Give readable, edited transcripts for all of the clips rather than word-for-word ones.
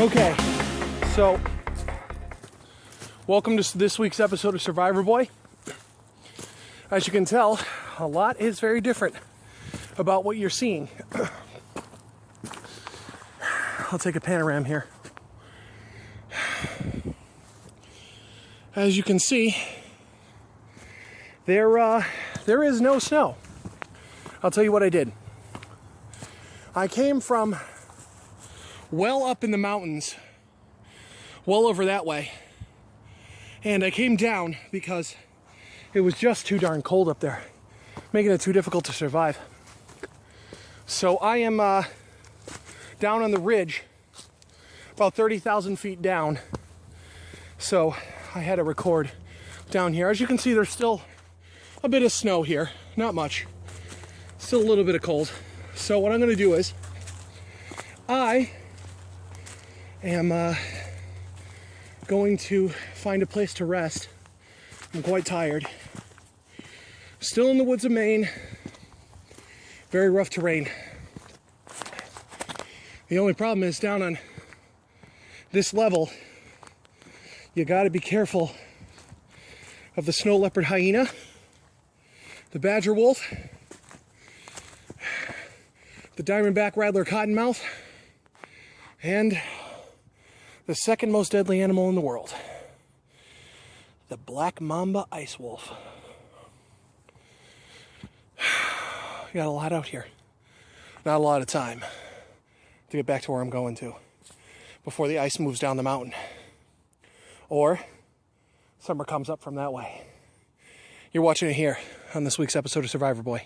Okay, so welcome to this week's episode of SurvivorBoy. As you can tell, a lot is very different about what you're seeing. I'll take a panorama here. As you can see, there is no snow. I'll tell you what I did. I came from well up in the mountains, well over that way, and I came down because it was just too darn cold up there, making it too difficult to survive. So I am down on the ridge, about 30,000 feet down. So I had to record down here. As you can see, there's still a bit of snow here, not much, still a little bit of cold. So what I'm going to do is I am going to find a place to rest. I'm quite tired. Still in the woods of Maine. Very rough terrain. The only problem is down on this level, you got to be careful of the snow leopard hyena, the badger wolf, the diamondback rattler cottonmouth, and the second most deadly animal in the world, the black mamba ice wolf. You got a lot out here. Not a lot of time to get back to where I'm going to before the ice moves down the mountain or summer comes up from that way. You're watching it here on this week's episode of SurvivorBoy.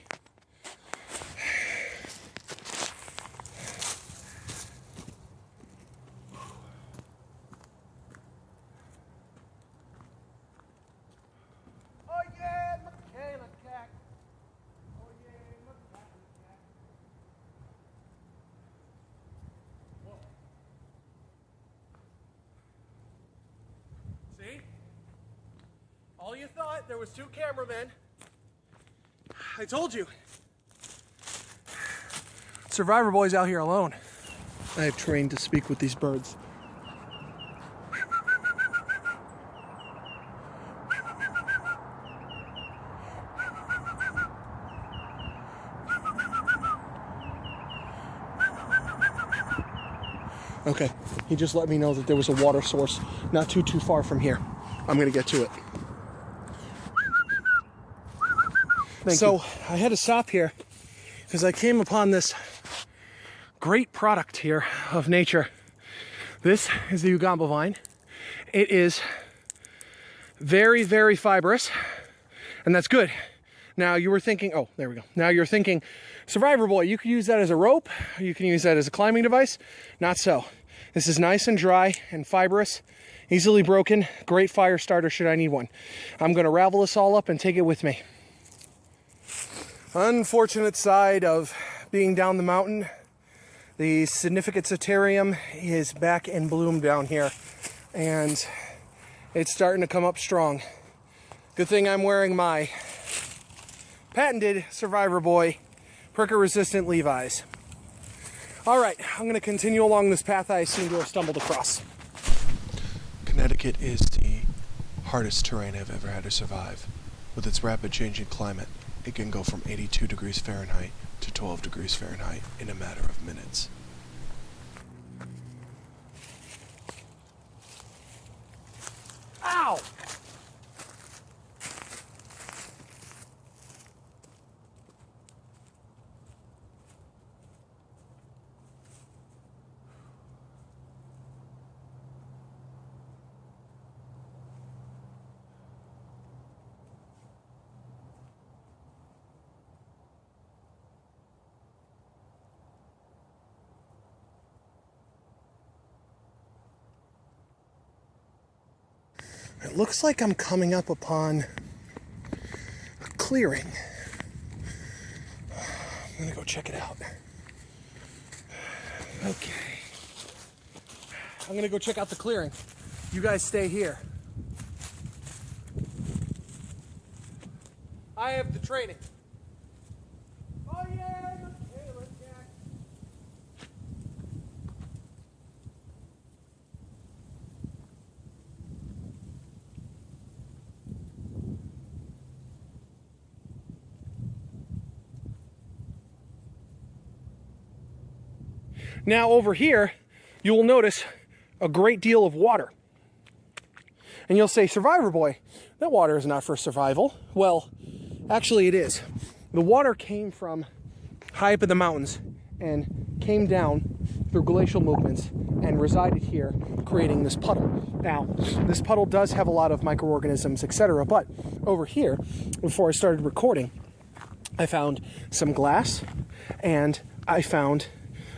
See? All you thought, there was two cameramen. I told you. SurvivorBoy's out here alone. I have trained to speak with these birds. Okay, he just let me know that there was a water source not too far from here. I'm gonna get to it. So I had to stop here because I came upon this great product here of nature. This is the Ugamba vine. It is very, very fibrous, and that's good. Now you were thinking, oh, there we go. Now you're thinking, SurvivorBoy, you could use that as a rope, or you can use that as a climbing device. Not so. This is nice and dry and fibrous, easily broken, great fire starter should I need one. I'm gonna ravel this all up and take it with me. Unfortunate side of being down the mountain, the Significatorium is back in bloom down here, and it's starting to come up strong. Good thing I'm wearing my patented SurvivorBoy pricker-resistant Levi's. All right, I'm going to continue along this path I seem to have stumbled across. Connecticut is the hardest terrain I've ever had to survive. With its rapid changing climate, it can go from 82 degrees Fahrenheit to 12 degrees Fahrenheit in a matter of minutes. Ow! It looks like I'm coming up upon a clearing. I'm gonna go check it out. Okay. I'm gonna go check out the clearing. You guys stay here. I have the training. Oh yeah, okay, let's get. Now over here, you will notice a great deal of water. And you'll say, SurvivorBoy, that water is not for survival. Well, actually it is. The water came from high up in the mountains and came down through glacial movements and resided here, creating this puddle. Now, this puddle does have a lot of microorganisms, etc., but over here, before I started recording, I found some glass and I found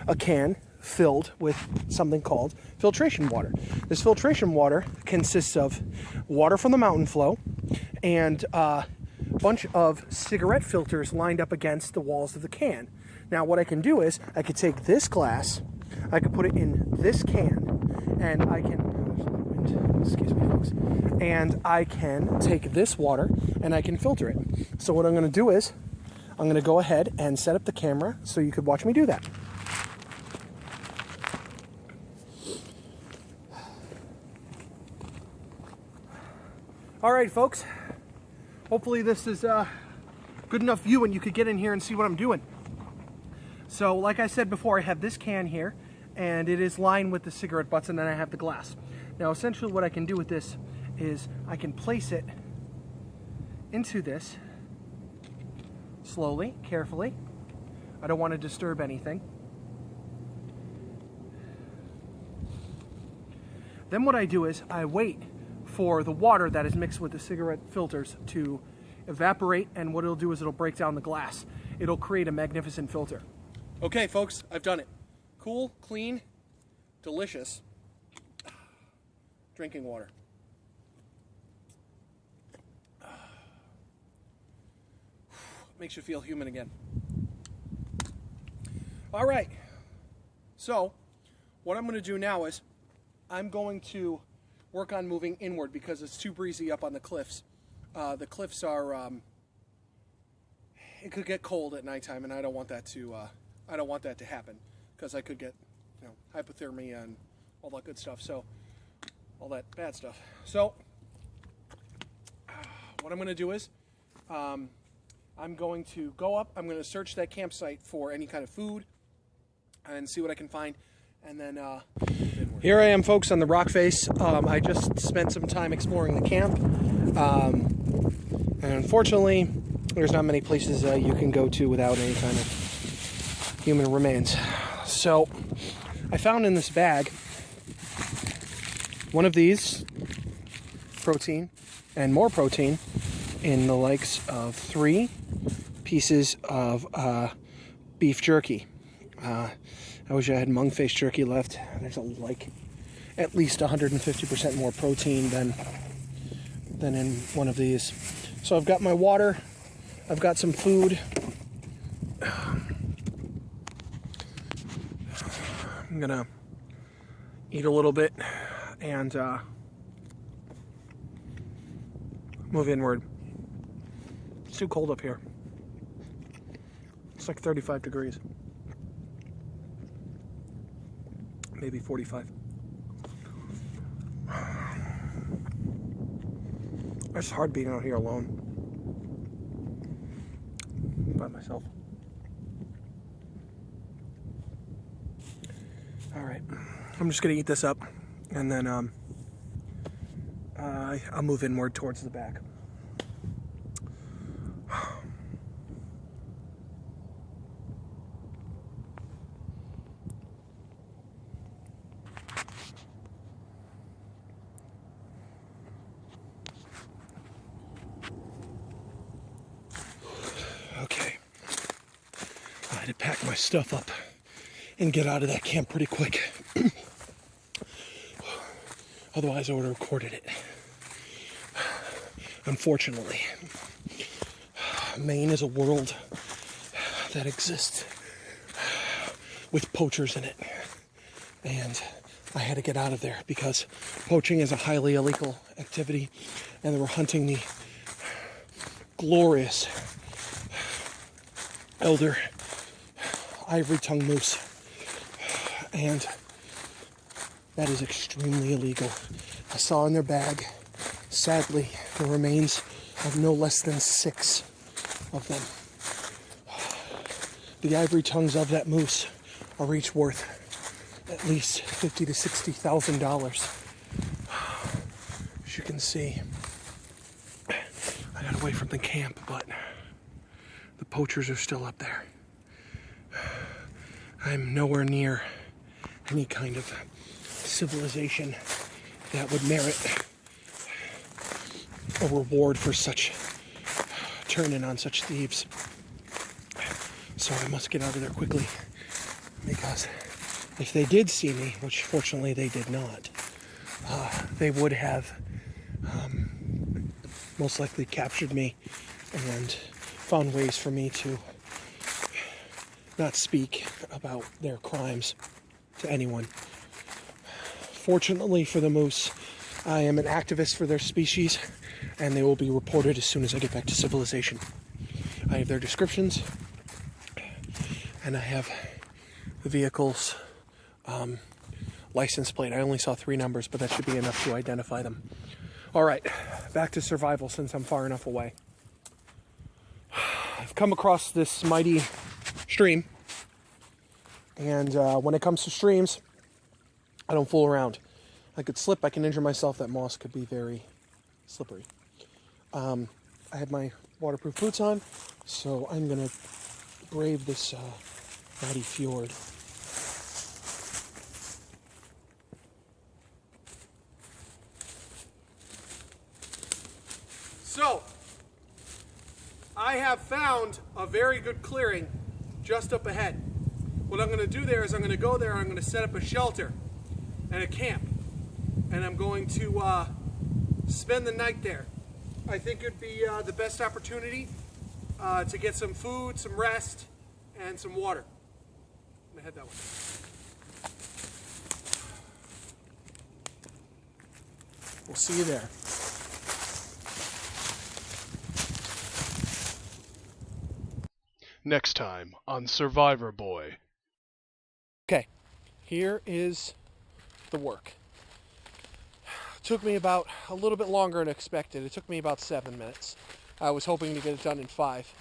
a can filled with something called filtration water. This filtration water consists of water from the mountain flow and a bunch of cigarette filters lined up against the walls of the can. Now what I can do is I could take this glass, I could put it in this can, and I can, excuse me folks, and I can take this water and I can filter it. So what I'm going to do is I'm going to go ahead and set up the camera so you could watch me do that. All right, folks. Hopefully this is good enough view and you could get in here and see what I'm doing. So, like I said before, I have this can here, and it is lined with the cigarette butts, and then I have the glass. Now, essentially what I can do with this is I can place it into this slowly, carefully. I don't want to disturb anything. Then what I do is I wait for the water that is mixed with the cigarette filters to evaporate, and what it'll do is it'll break down the glass. It'll create a magnificent filter. Okay, folks, I've done it. Cool, clean, delicious drinking water. Makes you feel human again. All right, so what I'm going to do now is I'm going to work on moving inward because it's too breezy up on the cliffs. The cliffs are, it could get cold at nighttime, and I don't want that to happen because I could get, hypothermia and all that good stuff. So, all that bad stuff. So, what I'm going to do is, I'm going to go up. I'm going to search that campsite for any kind of food and see what I can find, and then here I am, folks, on the rock face. I just spent some time exploring the camp, and unfortunately there's not many places you can go to without any kind of human remains. So I found in this bag one of these, protein and more protein, in the likes of 3 pieces of beef jerky. I wish I had mung-face jerky left. There's at least 150% more protein than in one of these. So I've got my water. I've got some food. I'm gonna eat a little bit and move inward. It's too cold up here. It's like 35 degrees. Maybe 45. It's hard being out here alone. By myself. Alright. I'm just going to eat this up. And then I'll move inward towards the back. Okay, I had to pack my stuff up and get out of that camp pretty quick. Otherwise I would have recorded it. Unfortunately, Maine is a world that exists with poachers in it. And I had to get out of there because poaching is a highly illegal activity, and they were hunting the glorious elder ivory-tongued moose, and that is extremely illegal. I saw in their bag, sadly, the remains of no less than 6 of them. The ivory tongues of that moose are each worth at least $50,000 to $60,000. As you can see, I got away from the camp, but the poachers are still up there. I'm nowhere near any kind of civilization that would merit a reward for such turning on such thieves. So I must get out of there quickly, because if they did see me, which fortunately they did not, they would have most likely captured me and found ways for me to not speak about their crimes to anyone. Fortunately for the moose, I am an activist for their species, and they will be reported as soon as I get back to civilization. I have their descriptions, and I have the vehicle's license plate. I only saw 3 numbers, but that should be enough to identify them. All right, back to survival since I'm far enough away. I've come across this mighty stream, and when it comes to streams, I don't fool around. I could slip, I can injure myself. That moss could be very slippery. I have my waterproof boots on, so I'm gonna brave this mighty fjord. So, I have found a very good clearing just up ahead. What I'm going to do there is I'm going to go there and I'm going to set up a shelter and a camp. And I'm going to spend the night there. I think it would be the best opportunity to get some food, some rest, and some water. I'm going to head that way. We'll see you there. Next time on SurvivorBoy. Okay, here is the work. It took me about a little bit longer than expected. It took me about 7 minutes. I was hoping to get it done in 5.